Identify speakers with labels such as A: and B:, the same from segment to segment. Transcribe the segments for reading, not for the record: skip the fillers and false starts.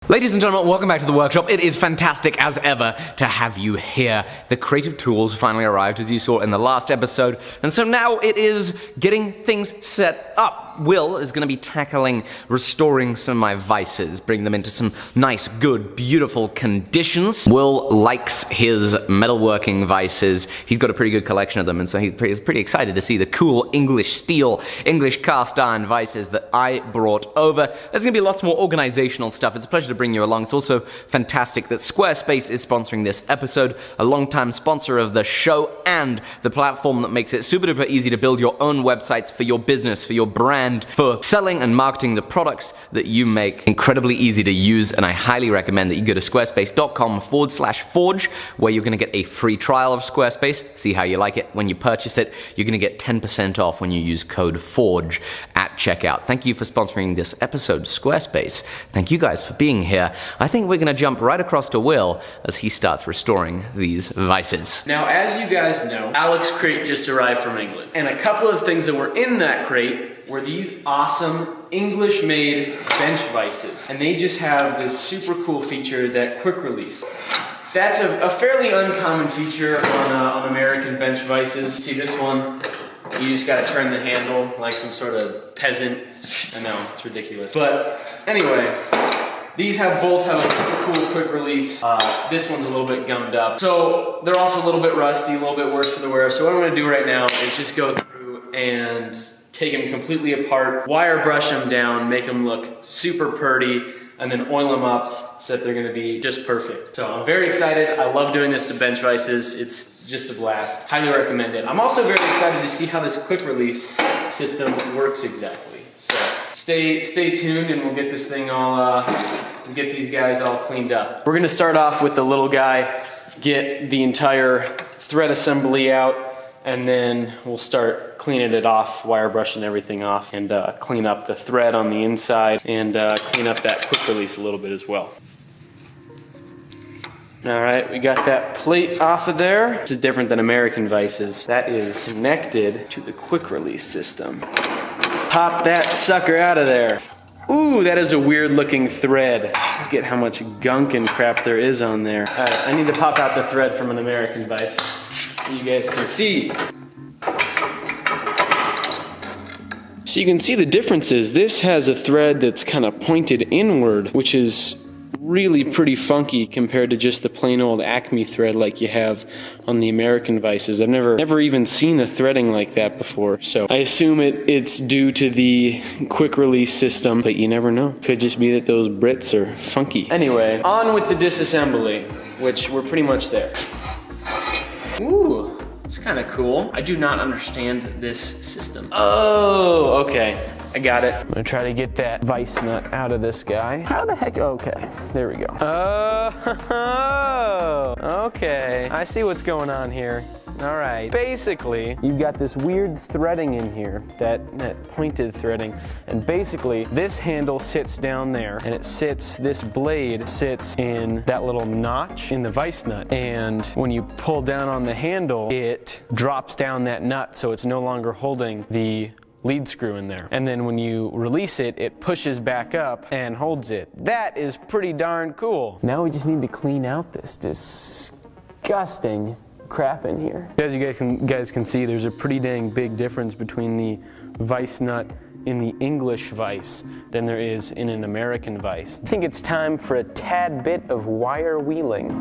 A: Ladies and gentlemen, welcome back to the workshop. It is fantastic as ever to have you here. The creative tools finally arrived, as you saw in the last episode, and so now it is getting things set up. Will is going to be tackling restoring some of my vices, bring them into some nice, good, beautiful conditions. Will likes his metalworking vices. He's got a pretty good collection of them, and so he's pretty excited to see the cool English steel, English cast iron vices that I brought over. There's going to be lots more organizational stuff. It's a pleasure to bring you along. It's also fantastic that Squarespace is sponsoring this episode, a longtime sponsor of the show and the platform that makes it super duper easy to build your own websites for your business, for your brand, for selling and marketing the products that you make. Incredibly easy to use, and I highly recommend that you go to squarespace.com/forge, where you're going to get a free trial of Squarespace, see how you like it. When you purchase it, you're going to get 10% off when you use code FORGE at checkout. Thank you for sponsoring this episode, Squarespace. Thank you guys for being here. I think we're going to jump right across to Will as he starts restoring these vices.
B: Now, as you guys know, Alec's crate just arrived from England. And a couple of things that were in that crate were these awesome English-made bench vices. And they just have this super cool feature, that quick release. That's a fairly uncommon feature on American bench vices. See this one? You just gotta turn the handle like some sort of peasant. I know, it's ridiculous. But anyway, these both have a super cool quick release. This one's a little bit gummed up. So they're also a little bit rusty, a little bit worse for the wear. So what I'm gonna do right now is just go through and take them completely apart, wire brush them down, make them look super purty, and then oil them up so that they're gonna be just perfect. So I'm very excited. I love doing this to bench vices. It's just a blast. Highly recommend it. I'm also very excited to see how this quick release system works exactly. So stay tuned, and we'll get this thing all, we'll get these guys all cleaned up. We're gonna start off with the little guy, get the entire thread assembly out, and then we'll start cleaning it off, wire brushing everything off, and clean up the thread on the inside, and clean up that quick release a little bit as well. Alright, we got that plate off of there. This is different than American vices. That is connected to the quick release system. Pop that sucker out of there. Ooh, that is a weird looking thread. Look at how much gunk and crap there is on there. Alright, I need to pop out the thread from an American vice, so you guys can see. So you can see the differences. This has a thread that's kind of pointed inward, which is really pretty funky compared to just the plain old Acme thread like you have on the American vices. I've never even seen a threading like that before, so I assume it's due to the quick release system, but you never know. Could just be that those Brits are funky. Anyway, on with the disassembly, which we're pretty much there. Ooh, it's kind of cool. I do not understand this system. Oh, okay. I got it. I'm gonna try to get that vice nut out of this guy. How the heck? Okay, there we go. Oh, okay. I see what's going on here. All right. Basically, you've got this weird threading in here, that pointed threading, and basically this handle sits down there, and this blade sits in that little notch in the vice nut, and when you pull down on the handle, it drops down that nut, so it's no longer holding the lead screw in there. And then when you release it, it pushes back up and holds it. That is pretty darn cool. Now we just need to clean out this disgusting crap in here. As you guys can see, there's a pretty dang big difference between the vice nut in the English vice than there is in an American vice. I think it's time for a tad bit of wire wheeling.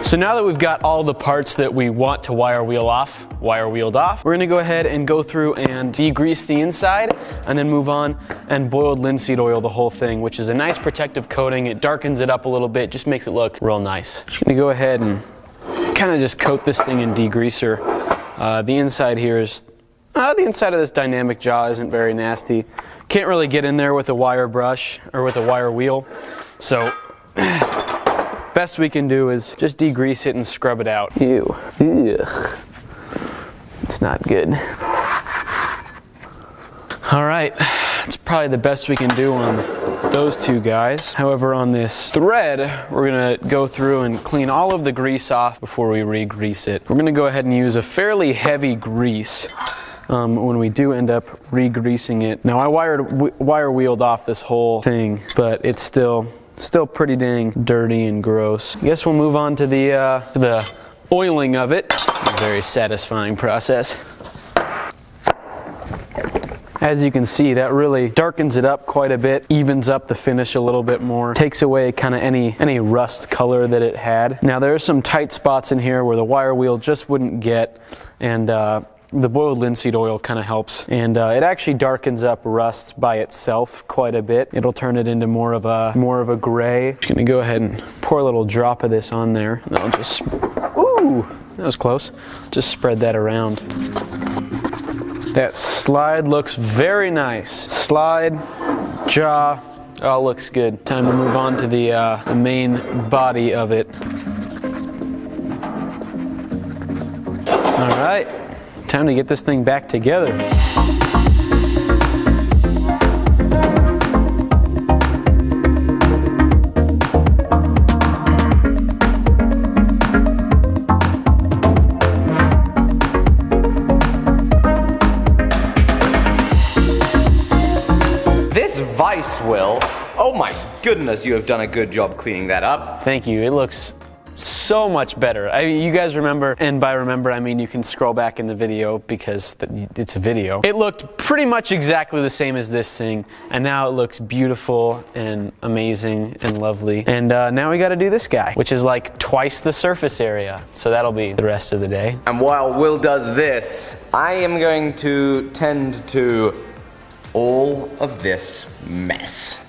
B: So now that we've got all the parts that we want to wire wheeled off, we're gonna go ahead and go through and degrease the inside, and then move on and boiled linseed oil the whole thing, which is a nice protective coating. It darkens it up a little bit, just makes it look real nice. Just gonna go ahead and kind of just coat this thing in degreaser. The inside here is
C: The inside of this dynamic jaw isn't very nasty. Can't really get in there with a wire brush or with a wire wheel. So, best we can do is just degrease it and scrub it out. Ew. Ugh. It's not good. Alright, it's probably the best we can do on those two guys. However, on this thread, we're gonna go through and clean all of the grease off before we re-grease it. We're gonna go ahead and use a fairly heavy grease when we do end up re-greasing it. Now, I wire wheeled off this whole thing, but it's still pretty dang dirty and gross. I guess we'll move on to the oiling of it. A very satisfying process. As you can see, that really darkens it up quite a bit, evens up the finish a little bit more, takes away kind of any rust color that it had. Now, there are some tight spots in here where the wire wheel just wouldn't get, and the boiled linseed oil kind of helps. And it actually darkens up rust by itself quite a bit. It'll turn it into more of a gray. Just gonna go ahead and pour a little drop of this on there, and I'll just, ooh, that was close. Just spread that around. That slide looks very nice. Slide, jaw, all looks good. Time to move on to the main body of it. All right, time to get this thing back together.
A: Vice, Will. Oh my goodness, you have done a good job cleaning that up.
C: Thank you. It looks so much better. You guys remember, and by remember I mean you can scroll back in the video because it's a video. It looked pretty much exactly the same as this thing, and now it looks beautiful and amazing and lovely. And now we got to do this guy, which is like twice the surface area. So that'll be the rest of the day.
A: And while Will does this, I am going to tend to all of this mess.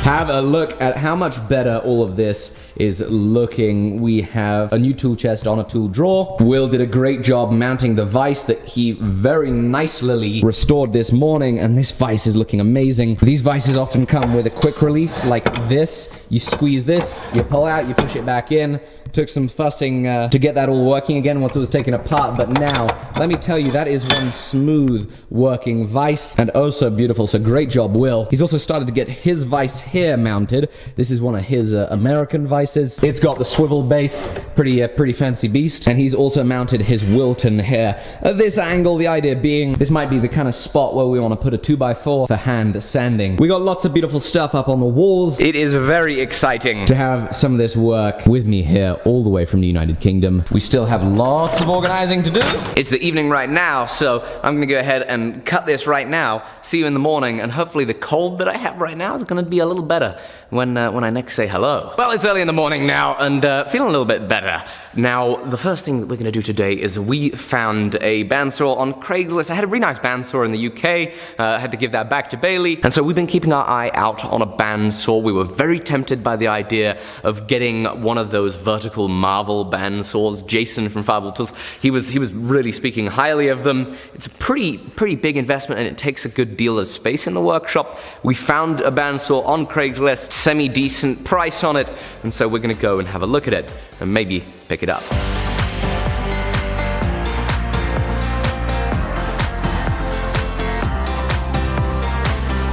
A: Have a look at how much better all of this is looking. We have a new tool chest on a tool drawer. Will did a great job mounting the vise that he very nicely restored this morning, and this vise is looking amazing. These vices often come with a quick release like this. You squeeze this, you pull out, you push it back in. Took some fussing to get that all working again once it was taken apart, but now, let me tell you, that is one smooth working vise, and oh so beautiful, so great job, Will. He's also started to get his vise here mounted. This is one of his American vices. It's got the swivel base, pretty fancy beast, and he's also mounted his Wilton here. At this angle, the idea being, this might be the kind of spot where we want to put a 2x4 for hand sanding. We got lots of beautiful stuff up on the walls. It is very exciting to have some of this work with me here, all the way from the United Kingdom. We still have lots of organizing to do. It's the evening right now, so I'm gonna go ahead and cut this right now. See you in the morning, and hopefully the cold that I have right now is gonna be a little better when I next say hello. Well, it's early in the morning now, and feeling a little bit better. Now, the first thing that we're gonna do today is we found a bandsaw on Craigslist. I had a really nice bandsaw in the UK. I had to give that back to Bailey, and so we've been keeping our eye out on a bandsaw. We were very tempted by the idea of getting one of those vertical Marvel bandsaws. Jason from Fireball Tools, he was really speaking highly of them. It's a pretty big investment, and it takes a good deal of space in the workshop. We found a bandsaw on Craigslist, semi-decent price on it, and so we're gonna go and have a look at it and maybe pick it up.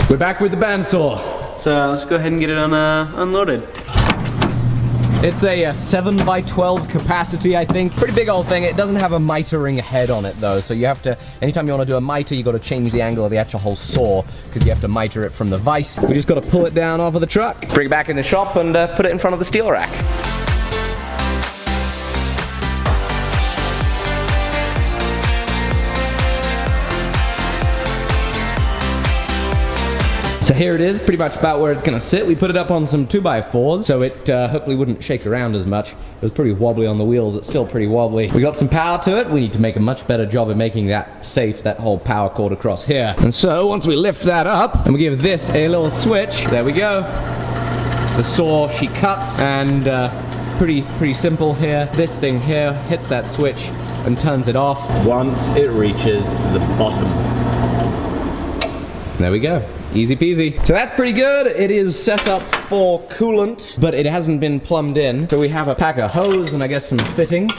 A: We're back with the bandsaw.
C: So let's go ahead and get it unloaded.
A: It's a 7x12 capacity, I think. Pretty big old thing. It doesn't have a mitering head on it though, so you have to, anytime you want to do a miter, you got to change the angle of the actual whole saw, because you have to miter it from the vise. We just got to pull it down off of the truck, bring it back in the shop, and put it in front of the steel rack.
D: So here it is, pretty much about where it's gonna sit. We put it up on some 2x4s, so it hopefully wouldn't shake around as much. It was pretty wobbly on the wheels, it's still pretty wobbly. We got some power to it. We need to make a much better job of making that safe, that whole power cord across here. And so once we lift that up, and we give this a little switch, there we go. The saw, she cuts, and pretty simple here. This thing here hits that switch and turns it off once it reaches the bottom. There we go. Easy peasy. So that's pretty good. It is set up for coolant, but it hasn't been plumbed in. So we have a pack of hose and I guess some fittings.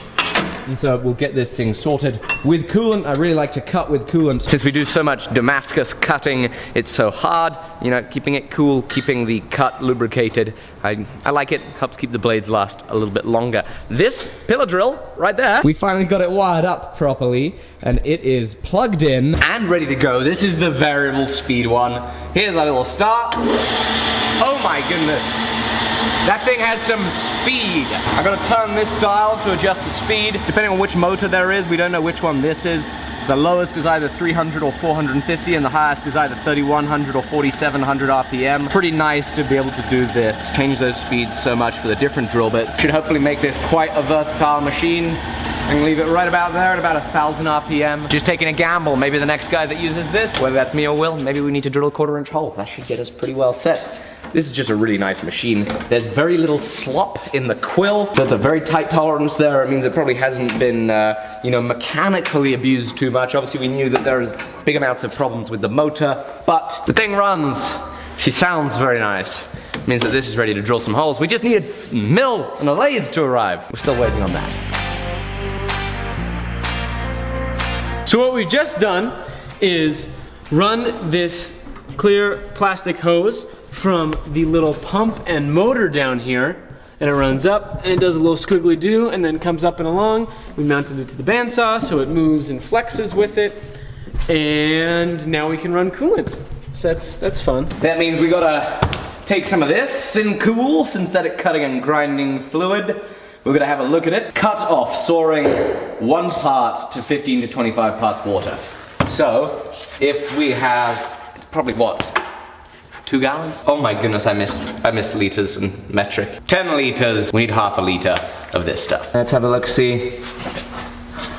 D: And so we'll get this thing sorted with coolant. I really like to cut with coolant.
A: Since we do so much Damascus cutting, it's so hard, you know, keeping it cool, keeping the cut lubricated. I like it, helps keep the blades last a little bit longer. This pillar drill, right there.
D: We finally got it wired up properly, and it is plugged in.
A: And ready to go. This is the variable speed one. Here's our little start. Oh my goodness. That thing has some speed. I'm gonna turn this dial to adjust the speed. Depending on which motor there is, we don't know which one this is. The lowest is either 300 or 450, and the highest is either 3100 or 4700 RPM. Pretty nice to be able to do this. Change those speeds so much for the different drill bits. Should hopefully make this quite a versatile machine. I can leave it right about there at about 1000 RPM. Just taking a gamble. Maybe the next guy that uses this, whether that's me or Will, maybe we need to drill a 1/4 inch hole. That should get us pretty well set. This is just a really nice machine. There's very little slop in the quill, so it's a very tight tolerance there. It means it probably hasn't been, you know, mechanically abused too much. Obviously, we knew that there's big amounts of problems with the motor, but the thing runs. She sounds very nice. It means that this is ready to drill some holes. We just need a mill and a lathe to arrive. We're still waiting on that.
B: So what we've just done is run this clear plastic hose from the little pump and motor down here, and it runs up and it does a little squiggly do and then comes up and along. We mounted it to the bandsaw so it moves and flexes with it, and now we can run coolant. So that's fun.
A: That means we gotta take some of this Syncool, synthetic cutting and grinding fluid. We're gonna have a look at it. Cut off sawing 1 part to 15 to 25 parts water. So if we have, it's probably what? 2 gallons? Oh my goodness, I missed liters and metric. 10 liters. We need half a liter of this stuff. Let's have a look, see.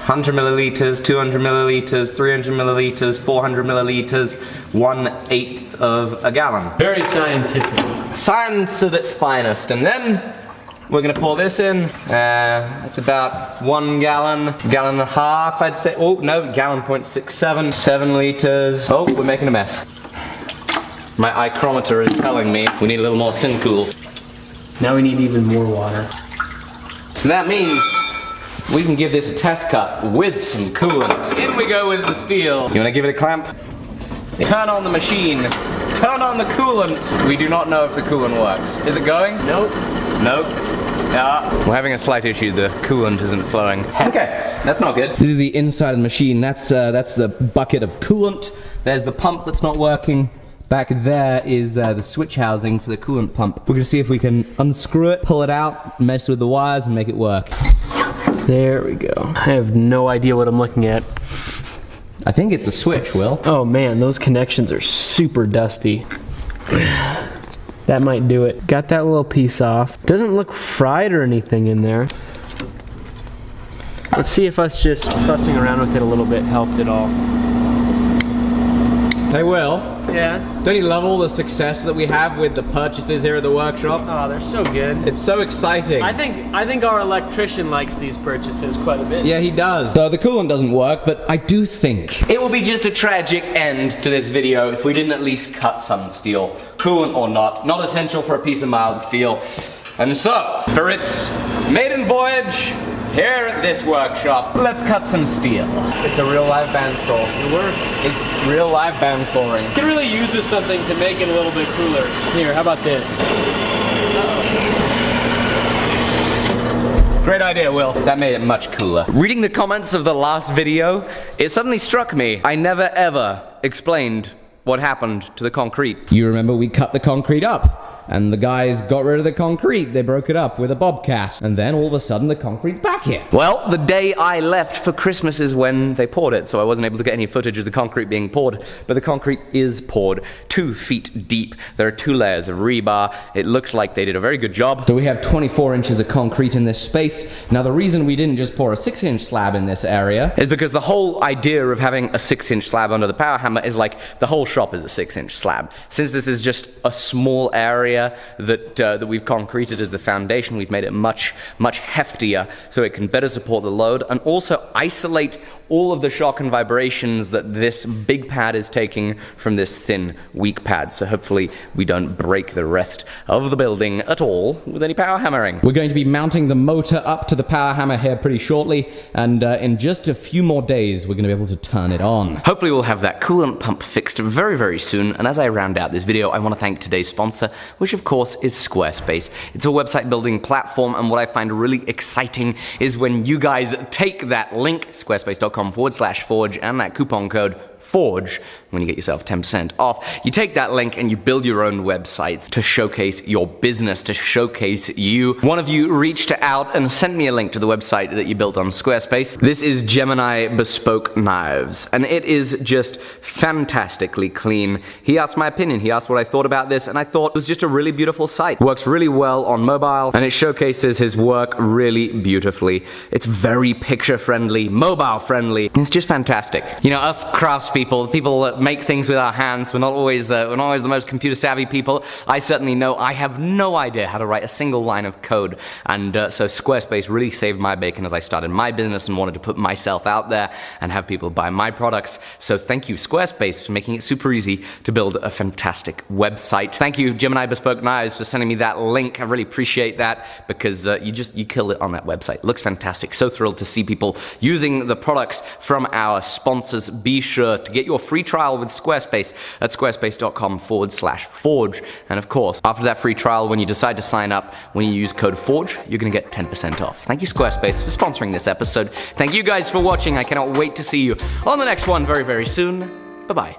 A: 100 milliliters, 200 milliliters, 300 milliliters, 400 milliliters, 1/8 of a gallon.
B: Very scientific.
A: Science at its finest. And then we're gonna pour this in. That's about 1 gallon, gallon and a half, I'd say. Oh no, gallon 0.67, 7 liters. Oh, we're making a mess. My ichrometer is telling me we need a little more Syncool.
B: Now we need even more water.
A: So that means we can give this a test cut with some coolant. In we go with the steel. You wanna give it a clamp? Turn on the machine. Turn on the coolant. We do not know if the coolant works. Is it going?
B: Nope.
A: Nope. We're having a slight issue. The coolant isn't flowing. Okay, that's not good.
D: This is the inside of the machine. That's the bucket of coolant. There's the pump that's not working. Back there is the switch housing for the coolant pump. We're gonna see if we can unscrew it, pull it out, mess with the wires, and make it work.
B: There we go. I have no idea what I'm looking at.
D: I think it's a switch, Will.
B: Oh man, those connections are super dusty. That might do it. Got that little piece off. Doesn't look fried or anything in there. Let's see if us just fussing around with it a little bit helped at all.
D: Hey Will,
B: Yeah?
D: don't you love all the success that we have with the purchases here at the workshop?
B: Oh, they're so good.
D: It's so exciting.
B: I think our electrician likes these purchases quite a bit.
D: Yeah, he does. So the coolant doesn't work, but I do think
A: It will be just a tragic end to this video if we didn't at least cut some steel. Coolant or not essential for a piece of mild steel. And so, for its maiden voyage, here at this workshop, let's cut some steel. It's a real live bandsaw.
B: It works.
A: It's real live bandsawing.
B: You can really use this something to make it a little bit cooler. Here, how about this?
A: Great idea, Will. That made it much cooler. Reading the comments of the last video, it suddenly struck me. I never ever explained what happened to the concrete.
D: you remember we cut the concrete up. and the guys got rid of the concrete. They broke it up with a bobcat, and then all of a sudden the concrete's back here.
A: Well, the day I left for Christmas is when they poured it, so I wasn't able to get any footage of the concrete being poured, but the concrete is poured 2 feet deep. There are 2 layers of rebar. It looks like they did a very good job.
D: So we have 24 inches of concrete in this space. Now the reason we didn't just pour a 6-inch slab in this area
A: is because the whole idea of having a 6-inch slab under the power hammer is like the whole shop is a 6-inch slab. Since this is just a small area that we've concreted as the foundation, we've made it much heftier so it can better support the load and also isolate all of the shock and vibrations that this big pad is taking from this thin, weak pad. So hopefully we don't break the rest of the building at all with any power hammering.
D: We're going to be mounting the motor up to the power hammer here pretty shortly, and in just a few more days we're going to be able to turn it on.
A: Hopefully we'll have that coolant pump fixed very soon, and as I round out this video, I want to thank today's sponsor, which of course is Squarespace. It's a website building platform, and what I find really exciting is when you guys take that link, squarespace.com/forge, and that coupon code FORGE, when you get yourself 10% off, you take that link and you build your own websites to showcase your business, to showcase you. One of you reached out and sent me a link to the website that you built on Squarespace. This is Gemini Bespoke Knives, and it is just fantastically clean. He asked my opinion, he asked what I thought about this, and I thought it was just a really beautiful site. Works really well on mobile, and it showcases his work really beautifully. It's very picture-friendly, mobile-friendly. It's just fantastic. You know, us craftspeople, people that make things with our hands, we're not always the most computer-savvy people. I certainly know I have no idea how to write a single line of code, and so Squarespace really saved my bacon as I started my business and wanted to put myself out there and have people buy my products. So thank you, Squarespace, for making it super easy to build a fantastic website. Thank you, Gemini Bespoke Knives, for sending me that link. I really appreciate that, because you killed it on that website. It looks fantastic. So thrilled to see people using the products from our sponsors. Be sure to get your free trial with Squarespace at squarespace.com/forge. And of course, after that free trial, when you decide to sign up, when you use code FORGE, you're going to get 10% off. Thank you, Squarespace, for sponsoring this episode. Thank you guys for watching. I cannot wait to see you on the next one very soon. Bye-bye.